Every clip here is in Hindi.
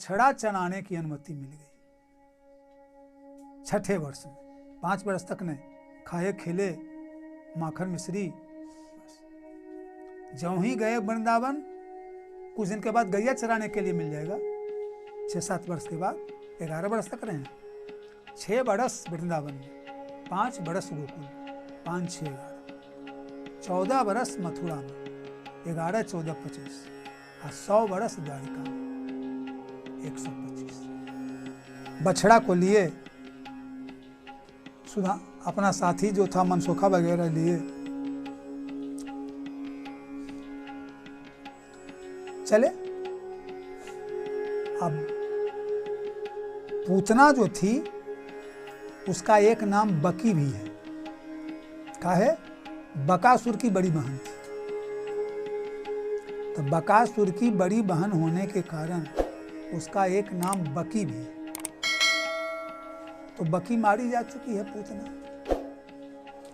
बछड़ा चराने की अनुमति मिल गई। छठे वर्ष में 5 वर्ष तक ने खाए खेले माखन मिश्री। जब ही गए वृंदावन, कुछ दिन के बाद गैया चराने के लिए मिल जाएगा। 6-7 वर्ष के बाद 11 वर्ष तक रहे। 6 वर्ष वृंदावन में, 5 वर्ष गोकुल, 5, 6, 11, 14 वर्ष मथुरा में, 11, 14, 25 और 100 वर्ष द्वारिका में, 125। बछड़ा को लिए सुधा अपना साथी जो था मनसुखा वगैरह लिए चले। अब पूतना जो थी उसका एक नाम बकी भी है। क्या है? बकासुर की बड़ी बहन थी। तो बकासुर की बड़ी बहन होने के कारण उसका एक नाम बकी भी है। तो बकी मारी जा चुकी है पूतना।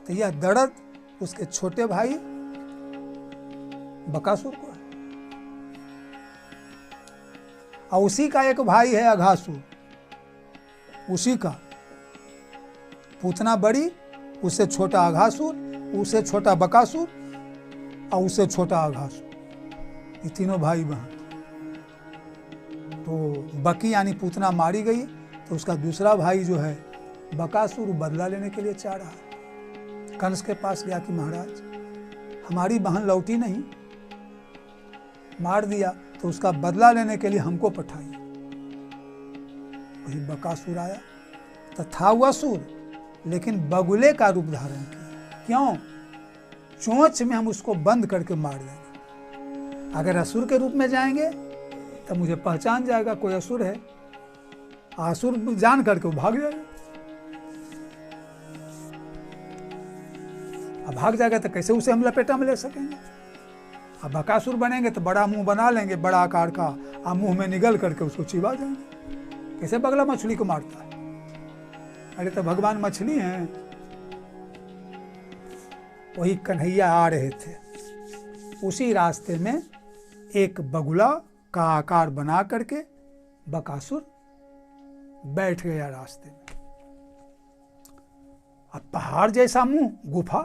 तो यह दर्द उसके छोटे भाई बकासुर को है। और उसी का एक भाई है अघासुर, उसी का पूतना बड़ी, उससे छोटा अघासुर, उससे छोटा बकासुर और उससे छोटा अघासुर। ये तीनों भाई बहन। तो बकी यानी पूतना मारी गई, तो उसका दूसरा भाई जो है बकासुर बदला लेने के लिए चाह रहा है। कंस के पास गया कि महाराज हमारी बहन लौटी नहीं, मार दिया, तो उसका बदला लेने के लिए हमको पठाइए। वही बकासुर आया, तो था वो असुर लेकिन बगुले का रूप धारण किया। क्यों? चोंच में हम उसको बंद करके मार देंगे। अगर असुर के रूप में जाएंगे तो मुझे पहचान जाएगा कोई असुर है, असुर जान करके वो भाग जाएगा। अब भाग जाएगा तो कैसे उसे हम लपेटा में ले सकेंगे? अब बकासुर बनेंगे तो बड़ा मुंह बना लेंगे, बड़ा आकार का, और मुंह में निगल करके उसको चिबा देंगे। कैसे बगला मछली को मारता है? अरे तो भगवान मछली हैं। वही कन्हैया आ रहे थे, उसी रास्ते में एक बगुला का आकार बना करके बकासुर बैठ गया रास्ते में। अब पहाड़ जैसा मुंह, गुफा,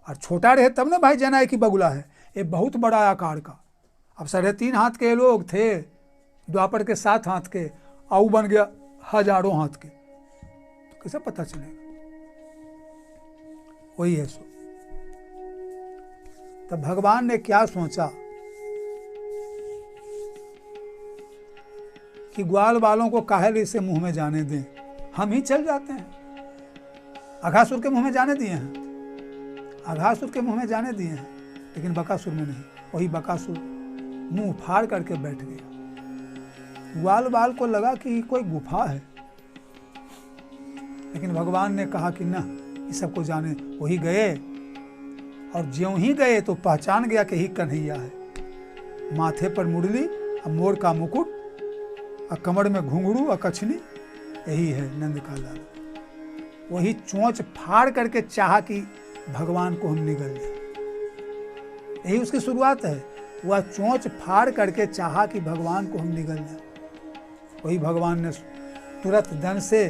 और छोटा रहे तब ना भाई जना है कि बगुला है। ये बहुत बड़ा आकार का। अब 3.5 हाथ के लोग थे, द्वापर के 7 हाथ के, आऊ बन गया हजारों हाथ के। तो कैसे पता चलेगा? वही है सो। तब भगवान ने क्या सोचा कि ग्वाल वालों को काहे इसे मुंह में जाने दें, हम ही चल जाते हैं। अघासुर के मुंह में जाने दिए हैं, अघासुर के मुंह में जाने दिए हैं, लेकिन बकासुर में नहीं। वही बकासुर मुंह फाड़ करके बैठ गया। ग्वाल वाल को लगा कि कोई गुफा है, लेकिन भगवान ने कहा कि ना, इस सबको जाने। वही गए, और ज्यों ही गए तो पहचान गया कि ही कन्हैया है। माथे पर मुरली और मोर का मुकुट और कमर में घुंघरू और कछनी, यही है नंद का लाल। वही चोंच फाड़ करके चाहा कि भगवान को हम निगल लें। यही उसकी शुरुआत है। वह चोंच फाड़ करके चाहा कि भगवान को हम निगल लें। वही भगवान ने तुरंत धन से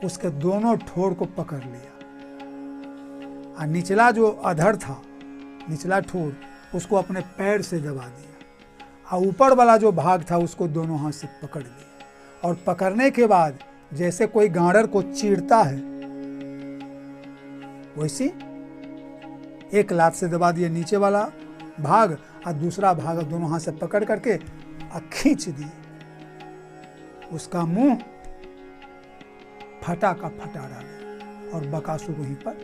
उसके दोनों ठोर को पकड़ लिया, और निचला जो अधर था, निचला ठोर, उसको अपने पैर से दबा दिया, और ऊपर वाला जो भाग था उसको दोनों हाथ से पकड़ लिया। और पकड़ने के बाद जैसे कोई गांडर को चीरता है, वैसी एक लात से दबा दिया नीचे वाला भाग, और दूसरा भाग दोनों हाथ से पकड़ करके खींच दिए। उसका मुंह फटा का फटा रह गया, और बकासुर वहीं पर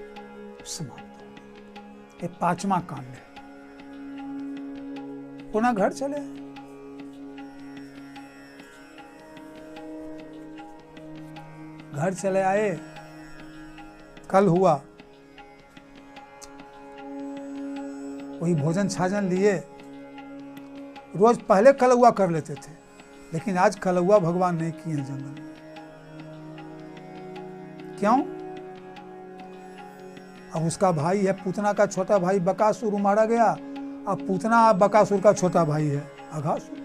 समाप्त हो गया। ये 5वां कांड है। पुनः घर चले। घर चले आए। कल हुआ, वही भोजन छाजन लिए। रोज पहले कलौआ कर लेते थे, लेकिन आज कलौआ भगवान नहीं किए हैं जंगल में। क्यों? अब उसका भाई है, पूतना का छोटा भाई बकासुर मारा गया। अब पूतना बकासुर का छोटा भाई है अघासुर।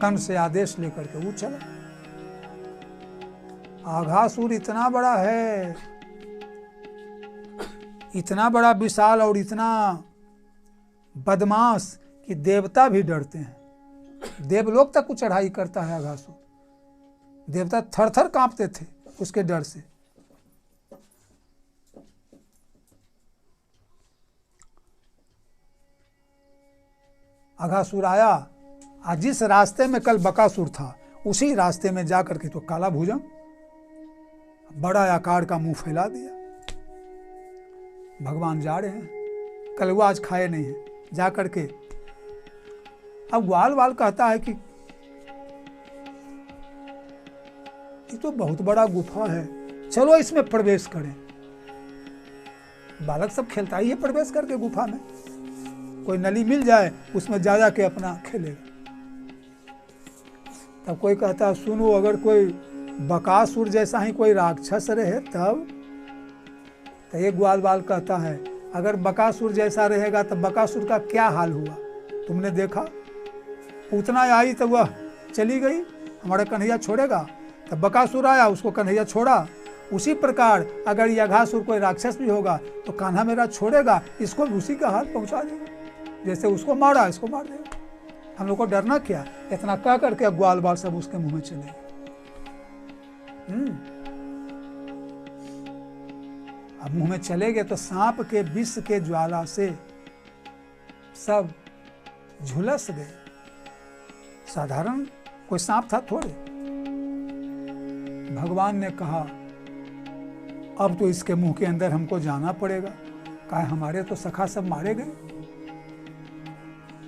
कंस से आदेश लेकर के वो चला। आघासुर इतना बड़ा है, इतना बड़ा विशाल और इतना बदमाश कि देवता भी डरते हैं। देवलोक तक को चढ़ाई करता है आघासुर। देवता थर थर कांपते थे उसके डर से। आघासुर आया, आज जिस रास्ते में कल बकासुर था उसी रास्ते में जाकर के तो काला भुजंग बड़ा आकार का मुंह फैला दिया। भगवान जा रहे हैं, कल वो आज खाए नहीं है, जा करके अब ग्वाल वाल कहता है कि ये तो बहुत बड़ा गुफा है, चलो इसमें प्रवेश करें। बालक सब खेलता ही है प्रवेश करके गुफा में, कोई नली मिल जाए उसमें जा के अपना खेलेगा। तब कोई कहता है सुनो, अगर कोई बकासुर जैसा ही कोई राक्षस रहे तब। तो ये ग्वाल बाल कहता है अगर बकासुर जैसा रहेगा तो बकासुर का क्या हाल हुआ तुमने देखा? पूतना आई तो वह चली गई, हमारा कन्हैया छोड़ेगा। तब बकासुर आया, उसको कन्हैया छोड़ा। उसी प्रकार अगर ये आघासुर कोई राक्षस भी होगा तो कान्हा मेरा छोड़ेगा, इसको भी उसी का हाल पहुंचा देगा। जैसे उसको मारा इसको मार देगा। हम लोग को डरना क्या? इतना कह करके ग्वाल बाल सब उसके मुंह में चले गए। अब मुंह में चले गए तो सांप के विष के ज्वाला से सब झुलस गए। साधारण कोई सांप था थोड़े। भगवान ने कहा अब तो इसके मुंह के अंदर हमको जाना पड़ेगा। कहा हमारे तो सखा सब मारे गए।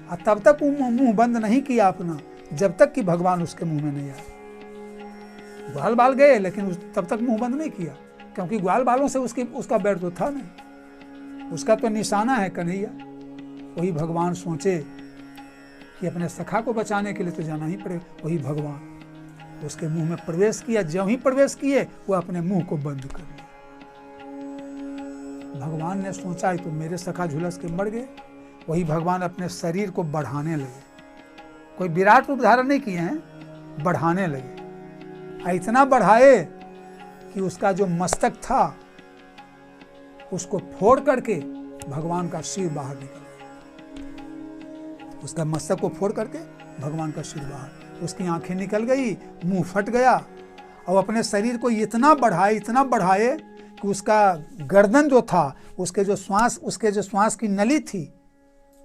और तब तक वो मुंह बंद नहीं किया अपना, जब तक कि भगवान उसके मुंह में नहीं आए। ग्वाल बाल गए लेकिन तब तक मुंह बंद नहीं किया, क्योंकि ग्वाल बालों से उसका बैर तो था नहीं। उसका तो निशाना है कन्हैया। वही भगवान सोचे कि अपने सखा को बचाने के लिए तो जाना ही पड़ेगा। वही भगवान उसके मुंह में प्रवेश किया। जब ही प्रवेश किए वो अपने मुंह को बंद कर लिया। भगवान ने सोचा तो मेरे सखा झुलस के मर गए। वही भगवान अपने शरीर को बढ़ाने लगे। कोई विराट रूप धारण नहीं किए हैं, बढ़ाने लगे। इतना बढ़ाए कि उसका जो मस्तक था उसको फोड़ करके भगवान का सिर बाहर निकल। उसका मस्तक को फोड़ करके भगवान का सिर बाहर, उसकी आंखें निकल गई, मुंह फट गया। और अपने शरीर को इतना बढ़ाए कि उसका गर्दन जो था, उसके जो श्वास की नली थी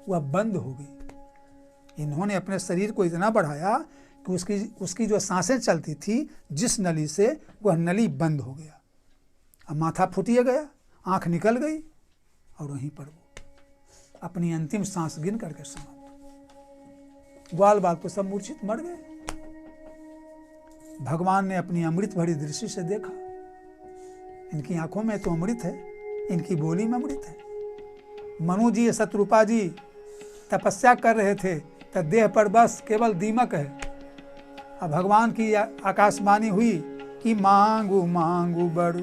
वह बंद हो गई। इन्होंने अपने शरीर को इतना बढ़ाया कि उसकी जो सांसें चलती थी जिस नली से, वह नली बंद हो गया। अब माथा फूटिया गया, आंख निकल गई और वहीं पर वो अपनी अंतिम सांस गिन करके समाप्त। ग्वाल बाल को सब मूर्छित मर गए। भगवान ने अपनी अमृत भरी दृष्टि से देखा, इनकी आंखों में तो अमृत है, इनकी बोली में अमृत है। मनु जी शत्रुपा जी तपस्या कर रहे थे तो देह पर बस केवल दीमक है। अब भगवान की आकाशवाणी हुई कि मांगू मांगू बड़ू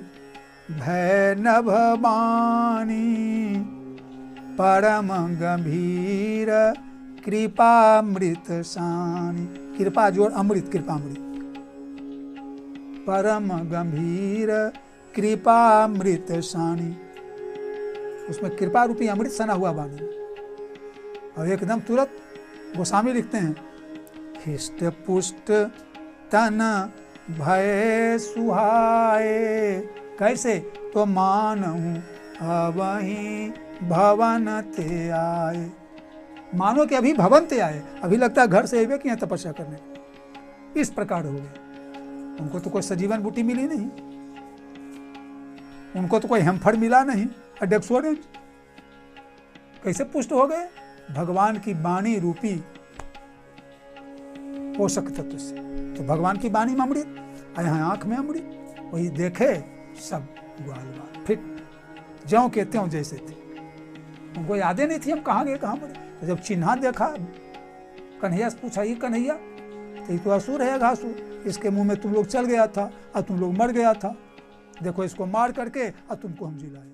भय न भवानी, परम गंभीर कृपामृत सानी। कृपा जोड़ अमृत, कृपामृत। परम गंभीर कृपामृत सानी, उसमें कृपा रूपी अमृत सना हुआ वाणी। और एकदम तुरंत गोस्वामी लिखते हैं हिष्ट पुष्ट तन भय सुहाए। कैसे? तो मानहूं अवहीं भवन ते आए। मानो कि अभी भवन ते आए, अभी लगता है घर से आए कि यहाँ तपस्या करने। इस प्रकार हो गए। उनको तो कोई सजीवन बूटी मिली नहीं, उनको तो कोई हेमफड़ मिला नहीं, डेक्सोरेंज। कैसे पुष्ट हो गए? भगवान की वाणी रूपी पोषक तत्व से। तो भगवान की वाणी में अमृत, यहाँ आंख में अमृत। वही देखे सब ग्वाल बाल फिट ज्यों के त्यों जैसे थे। उनको यादें नहीं थी हम कहाँ गए कहाँ मरे। तो जब चिन्हा देखा, कन्हैया से पूछा ये कन्हैया तो ये तो असुर है घासुर, इसके मुंह में तुम लोग चल गया था और तुम लोग मर गया था। देखो इसको मार करके और तुमको हम जिलाए।